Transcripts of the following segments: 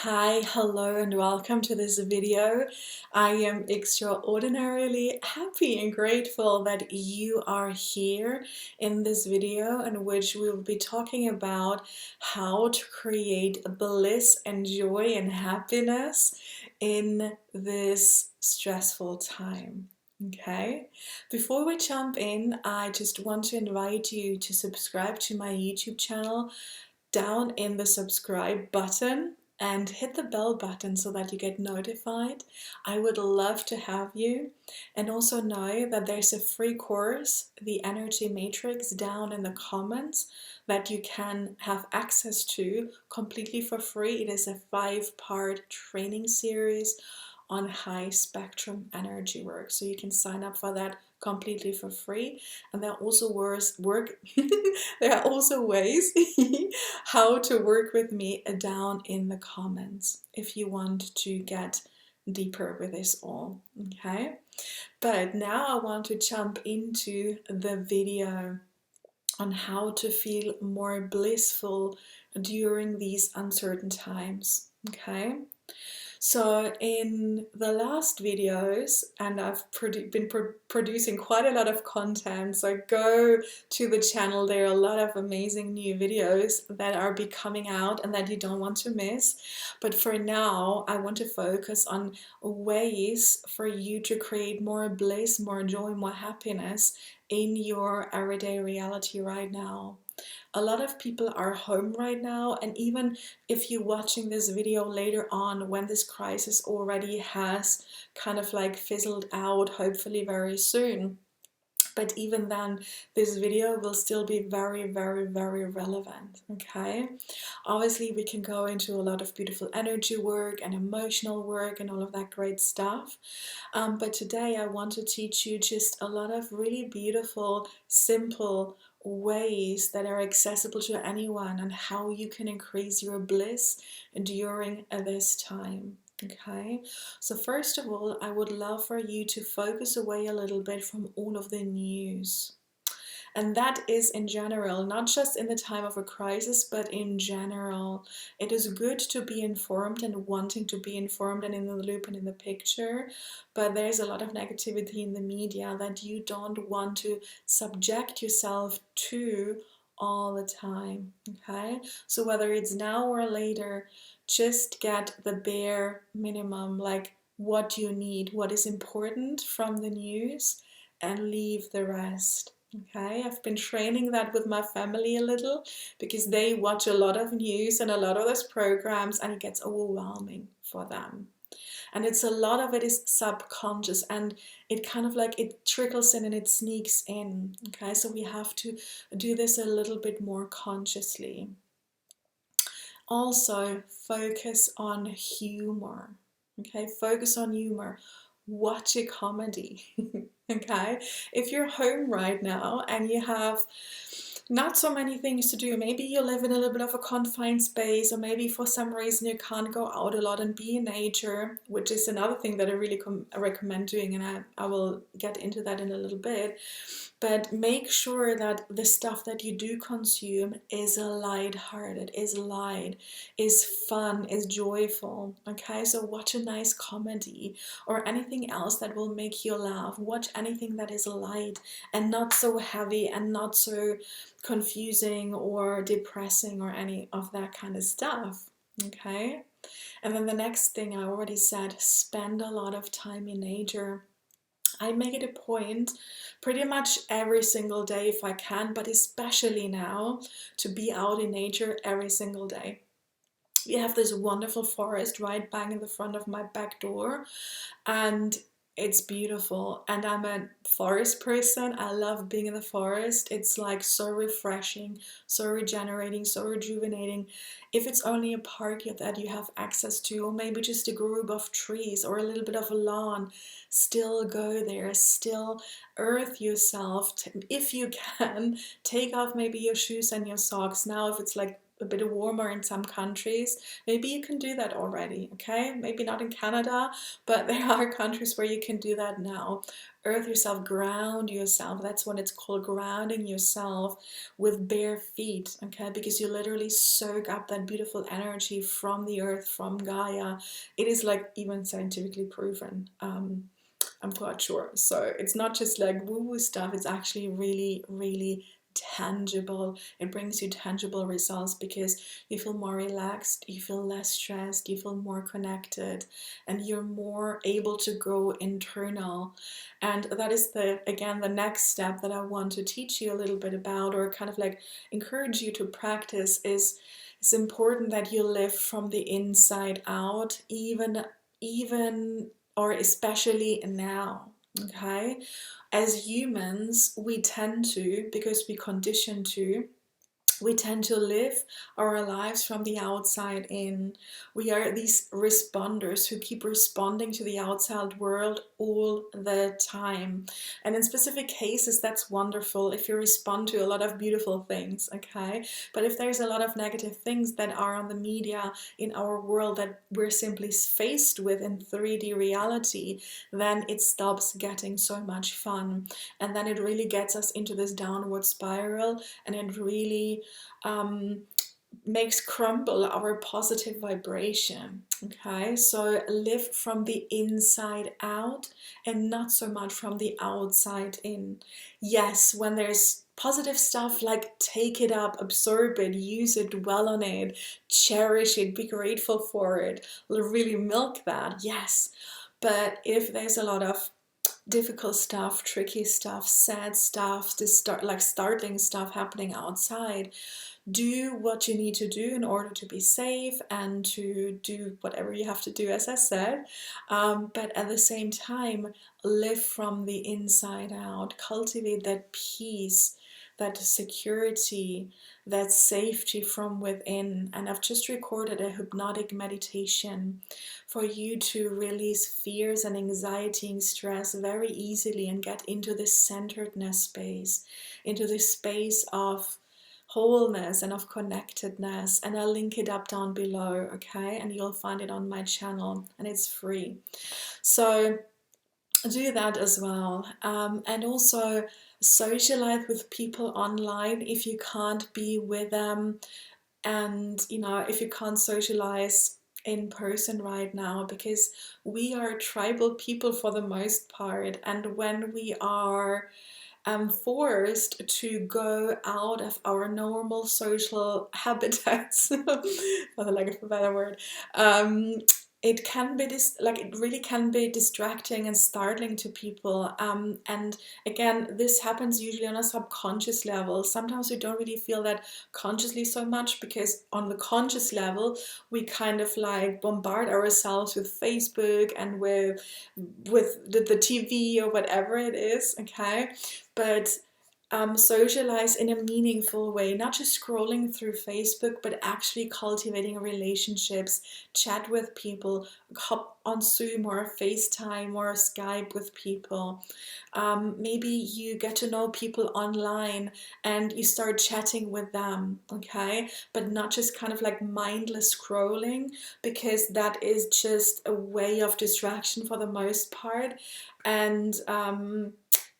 Hi, hello, and welcome to this video. I am extraordinarily happy and grateful that you are here in this video, in which we will be talking about how to create bliss and joy and happiness in this stressful time. Okay, before we jump in, I just want to invite you to subscribe to my YouTube channel down in the subscribe button and hit the bell button so that you get notified. I would love to have you, and also know that there's a free course, the Energy Matrix, down in the comments that you can have access to completely for free. It is a 5-part training series on high spectrum energy work, so you can sign up for that completely for free. And there are also there are also ways how to work with me down in the comments if you want to get deeper with this all. Okay, but now I want to jump into the video on how to feel more blissful during these uncertain times. Okay, so in the last videos, and I've been producing quite a lot of content, so go to the channel. There are a lot of amazing new videos that are coming out and that you don't want to miss. But for now, I want to focus on ways for you to create more bliss, more joy, more happiness in your everyday reality right now. A lot of people are home right now, and even if you're watching this video later on when this crisis already has kind of like fizzled out, hopefully very soon, but even then this video will still be very, very, very relevant. Okay, obviously we can go into a lot of beautiful energy work and emotional work and all of that great stuff, but today I want to teach you just a lot of really beautiful, simple ways that are accessible to anyone and how you can increase your bliss during this time. Okay, so first of all, I would love for you to focus away a little bit from all of the news. And that is in general, not just in the time of a crisis, but in general. It is good to be informed and wanting to be informed and in the loop and in the picture, but there's a lot of negativity in the media that you don't want to subject yourself to all the time. Okay, so whether it's now or later, just get the bare minimum, like what you need, what is important from the news, and leave the rest. Okay, I've been training that with my family a little because they watch a lot of news and a lot of those programs, and it gets overwhelming for them. And it's a lot of it is subconscious, and it kind of like it trickles in and it sneaks in. Okay, so we have to do this a little bit more consciously. Also, focus on humor. Okay, focus on humor. Watch a comedy. Okay, if you're home right now and you have not so many things to do, maybe you live in a little bit of a confined space, or maybe for some reason you can't go out a lot and be in nature, which is another thing that I really recommend doing, and I will get into that in a little bit. But make sure that the stuff that you do consume is light-hearted, is light, is fun, is joyful. Okay, so watch a nice comedy or anything else that will make you laugh. Watch anything that is light and not so heavy and not so confusing or depressing or any of that kind of stuff. Okay, and then the next thing I already said, spend a lot of time in nature. I make it a point pretty much every single day if I can, but especially now, to be out in nature every single day. We have this wonderful forest right bang in the front of my back door, and it's beautiful. And I'm a forest person. I love being in the forest. It's like so refreshing, so regenerating, so rejuvenating. If it's only a park that you have access to, or maybe just a group of trees or a little bit of a lawn, still go there, still earth yourself. If you can, take off maybe your shoes and your socks. Now if it's like a bit warmer in some countries, maybe you can do that already, okay? Maybe not in Canada, but there are countries where you can do that now. Earth yourself, ground yourself. That's what it's called, grounding yourself with bare feet, okay? Because you literally soak up that beautiful energy from the earth, from Gaia. It is like even scientifically proven. I'm quite sure. So it's not just like woo-woo stuff, it's actually really, really tangible. It brings you tangible results because you feel more relaxed, you feel less stressed, you feel more connected, and you're more able to go internal. And that is again the next step that I want to teach you a little bit about, or kind of like encourage you to practice, is it's important that you live from the inside out, even or especially now, okay? As humans, we tend to, because we condition to, we tend to live our lives from the outside in. We are these responders who keep responding to the outside world all the time. And in specific cases, that's wonderful if you respond to a lot of beautiful things, okay? But if there's a lot of negative things that are on the media in our world that we're simply faced with in 3D reality, then it stops getting so much fun. And then it really gets us into this downward spiral, and it really makes crumble our positive vibration. Okay, so live from the inside out and not so much from the outside in. Yes, when there's positive stuff, like take it up, absorb it, use it, dwell on it, cherish it, be grateful for it, really milk that, yes. But if there's a lot of difficult stuff, tricky stuff, sad stuff, startling stuff happening outside, do what you need to do in order to be safe and to do whatever you have to do, as I said. But at the same time, live from the inside out. Cultivate that peace, that security, that safety from within. And I've just recorded a hypnotic meditation for you to release fears and anxiety and stress very easily and get into this centeredness space, into this space of wholeness and of connectedness. And I'll link it up down below, okay? And you'll find it on my channel, and it's free. So do that as well. And also socialize with people online if you can't be with them, and if you can't socialize in person right now, because we are tribal people for the most part, and when we are forced to go out of our normal social habitats, for the lack of a better word, it can be it really can be distracting and startling to people. And again, this happens usually on a subconscious level. Sometimes we don't really feel that consciously so much, because on the conscious level, we kind of like bombard ourselves with Facebook and with the TV or whatever it is, okay? But socialize in a meaningful way, not just scrolling through Facebook, but actually cultivating relationships, chat with people, hop on Zoom or FaceTime or Skype with people. Maybe you get to know people online and you start chatting with them, okay? But not just kind of like mindless scrolling, because that is just a way of distraction for the most part. And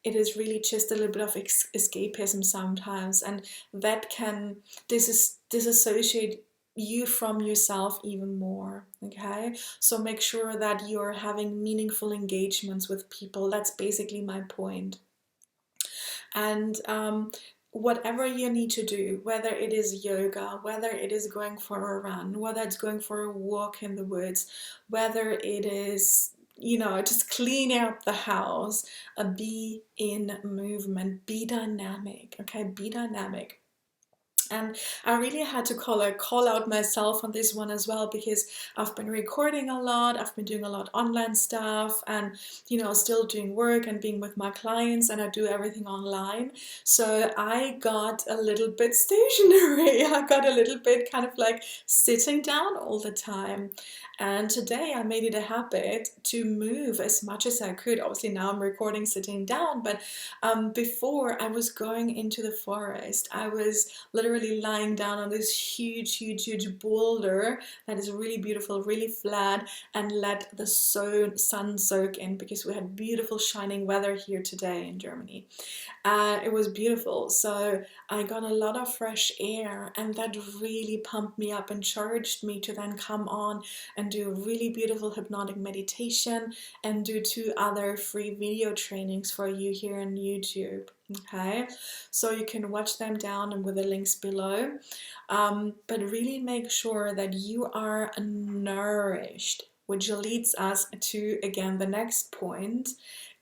it is really just a little bit of escapism sometimes, and that can disassociate you from yourself even more, okay? So make sure that you're having meaningful engagements with people. That's basically my point. And whatever you need to do, whether it is yoga, whether it is going for a run, whether it's going for a walk in the woods, whether it is just clean up the house, be in movement, be dynamic, okay? Be dynamic. And I really had to call out myself on this one as well, because I've been recording a lot, I've been doing a lot of online stuff, and still doing work and being with my clients, and I do everything online. So I got a little bit stationary. I got a little bit kind of like sitting down all the time. And today I made it a habit to move as much as I could. Obviously now I'm recording sitting down, but before I was going into the forest. I was literally literally lying down on this huge boulder that is really beautiful, really flat, and let the sun soak in, because we had beautiful shining weather here today in Germany. It was beautiful, so I got a lot of fresh air, and that really pumped me up and charged me to then come on and do really beautiful hypnotic meditation and do 2 other free video trainings for you here on YouTube. Okay, so you can watch them down and with the links below, but really make sure that you are nourished, which leads us to, again, the next point: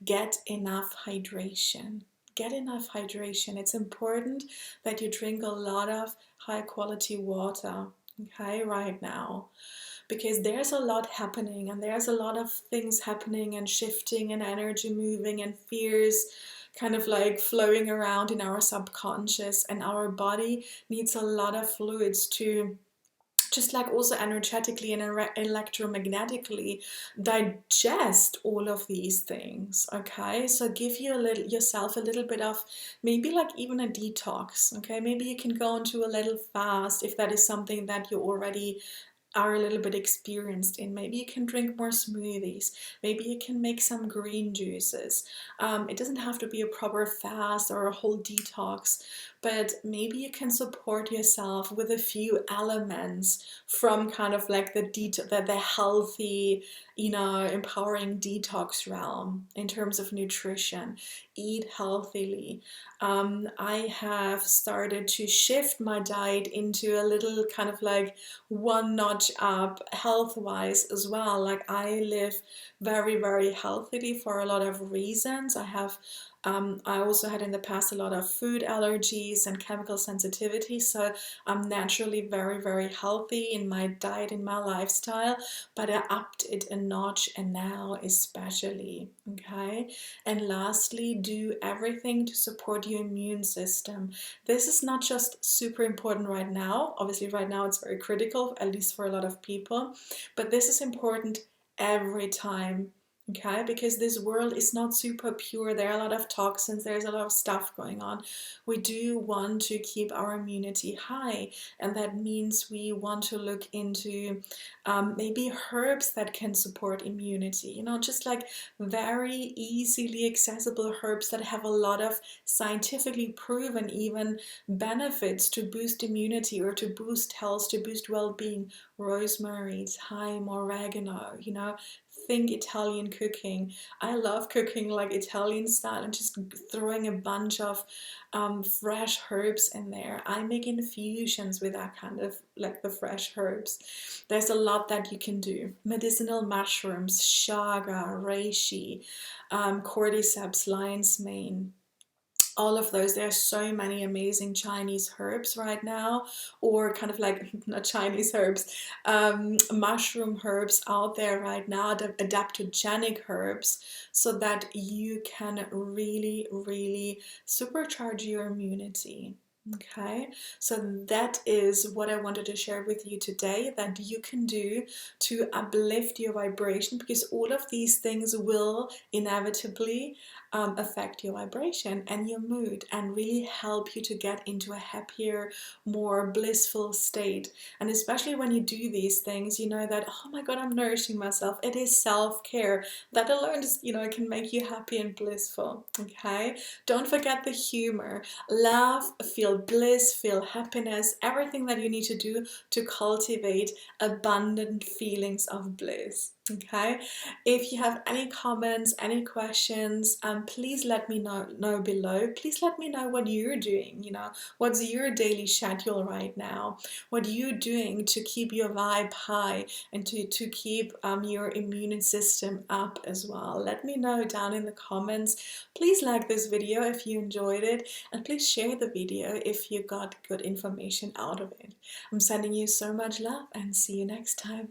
get enough hydration. Get enough hydration. It's important that you drink a lot of high quality water, okay, right now, because there's a lot happening, and there's a lot of things happening and shifting and energy moving and fears kind of like flowing around in our subconscious, and our body needs a lot of fluids to, just like also energetically and electromagnetically, digest all of these things. Okay, so give yourself a little bit of, maybe like even a detox. Okay, maybe you can go into a little fast if that is something that you already are a little bit experienced in. Maybe you can drink more smoothies, maybe you can make some green juices. It doesn't have to be a proper fast or a whole detox, but maybe you can support yourself with a few elements from kind of like the healthy, empowering detox realm in terms of nutrition. Eat healthily. I have started to shift my diet into a little kind of like one notch up health-wise as well. Like, I live very healthily for a lot of reasons. I also had in the past a lot of food allergies and chemical sensitivity, so I'm naturally very healthy in my diet, in my lifestyle, but I upped it a notch, and now especially. Okay, and lastly, do everything to support your immune system. This is not just super important right now. Obviously right now it's very critical, at least for a lot of people, but this is important every time. Okay, because this world is not super pure. There are a lot of toxins, there's a lot of stuff going on. We do want to keep our immunity high, and that means we want to look into maybe herbs that can support immunity, just like very easily accessible herbs that have a lot of scientifically proven even benefits to boost immunity or to boost health, to boost well-being. Rosemary, thyme, oregano, think Italian cooking. I love cooking like Italian style and just throwing a bunch of fresh herbs in there. I make infusions with that kind of like the fresh herbs. There's a lot that you can do. Medicinal mushrooms, chaga, reishi, cordyceps, lion's mane. All of those. There are so many amazing Chinese herbs right now, or kind of like, not Chinese herbs, mushroom herbs out there right now, the adaptogenic herbs, so that you can really supercharge your immunity. Okay, so that is what I wanted to share with you today, that you can do to uplift your vibration, because all of these things will inevitably affect your vibration and your mood, and really help you to get into a happier, more blissful state. And especially when you do these things, you know that, oh my god, I'm nourishing myself. It is self-care. That alone just, it can make you happy and blissful. Okay, don't forget the humor. Laugh, feel bliss, feel happiness, everything that you need to do to cultivate abundant feelings of bliss. Okay, if you have any comments, any questions, please let me know below. Please let me know what you're doing. What's your daily schedule right now? What are you doing to keep your vibe high and to keep your immune system up as well? Let me know down in the comments. Please like this video if you enjoyed it, and please share the video if you got good information out of it. I'm sending you so much love, and see you next time.